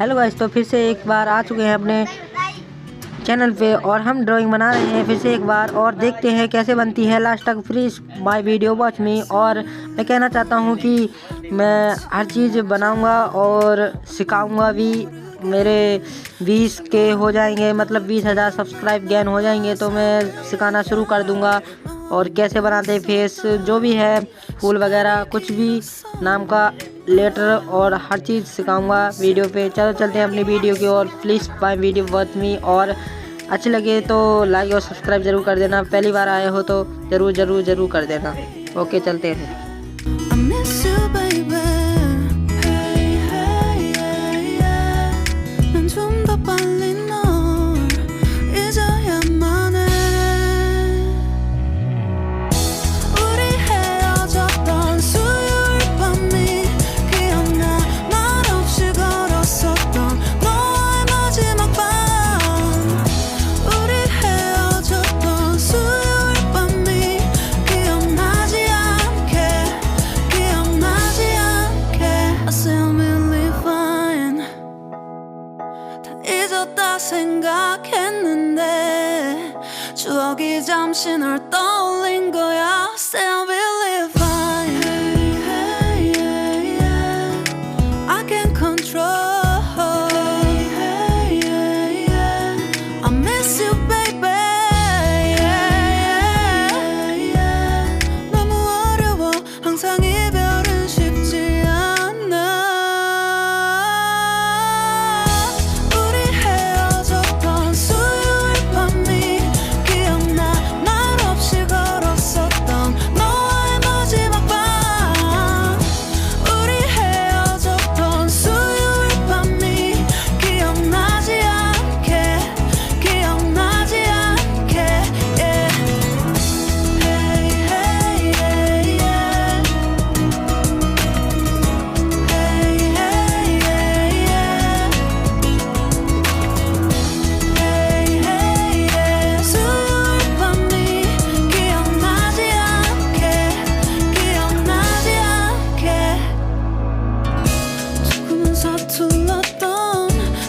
Hello guys, तो फिर से एक बार आ चुके हैं अपने चैनल पे और हम ड्राइंग बना रहे हैं फिर से एक बार और देखते हैं कैसे बनती है। लास्ट तक please my video watch me. और मैं कहना चाहता हूँ कि मैं हर चीज़ बनाऊँगा और सिखाऊँगा भी। मेरे 20 के हो जाएंगे, मतलब 20,000 सब्सक्राइब गेन हो जाएंगे तो मैं सिखाना शुरू कर दूँगा। और कैसे बनाते हैं फेस, जो भी है फूल वगैरह, कुछ भी नाम का लेटर और हर चीज़ सिखाऊंगा वीडियो पे। चलो चलते हैं अपनी वीडियो की ओर। Please my video watch me और अच्छी लगे तो लाइक और सब्सक्राइब ज़रूर कर देना। पहली बार आए हो तो ज़रूर कर देना। ओके, चलते हैं। 생각했는데 추억이 잠시 널 떠올린 거야. Say I believe fine. Hey, hey, yeah. I can't control. Hey, hey, yeah. I miss you, baby. Yeah, yeah. 너무 어려워. 항상 이별은 쉽지 않아.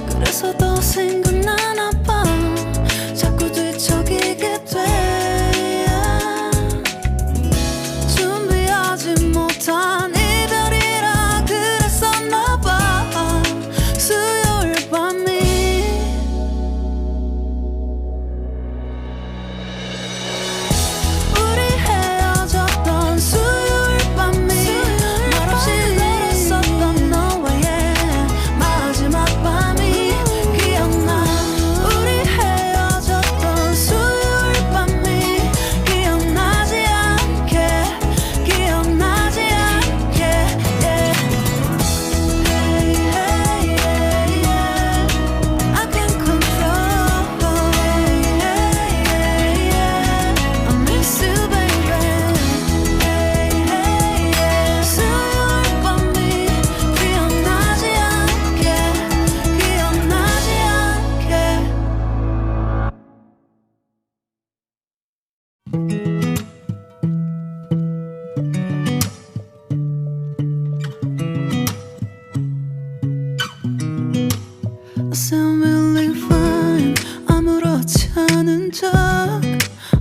그래서 더 생각나나 봐. 자꾸 뒤척이게 돼. 준비하지 못한 이별이라 그랬었나 봐. 수요일 밤이 우리 헤어졌던 수요일 밤이 말없이 걸었었던 너와의 마지막 밤이 기억나. 우리 헤어졌던 수요일 밤이 기억나지 않게, 기억나지 않게. Yeah. Hey, hey, yeah, yeah. I can't control. Hey, hey, yeah. I miss you, baby. Hey, hey, yeah. 수요일 밤이 기억나지 않게, 기억나지 않게. I sound really fine. 아무렇지 않은 척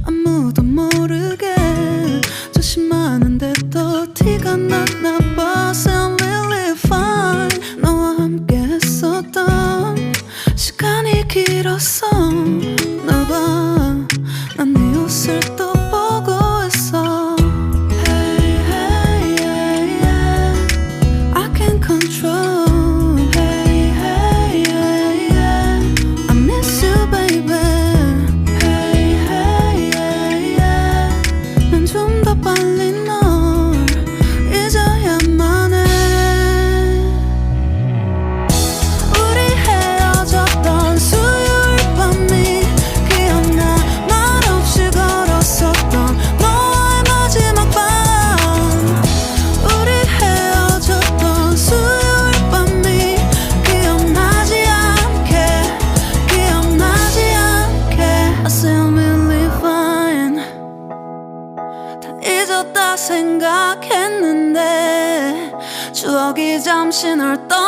아무도 모르게 조심하는데 또 티가 났나 봐. Sound really fine. 너와 함께 했었던 시간이 길었어. 널 봐, 난 네 옷을 또 보고 있어. Hey, hey, yeah, yeah. I can't control. Hey, hey, yeah, yeah. I miss you, baby. Hey, hey, yeah, yeah. 난 좀 더 빨리 널 잊어야만 해. 우리 헤어졌던 수요일 밤이 기억나. 말없이 걸었었던 너와의 마지막 밤. 우리 헤어졌던 수요일 밤이 기억나지 않게, 기억나지 않게. I sound really fine. 다 잊었다 생각했는데 추억이 잠시 널 떠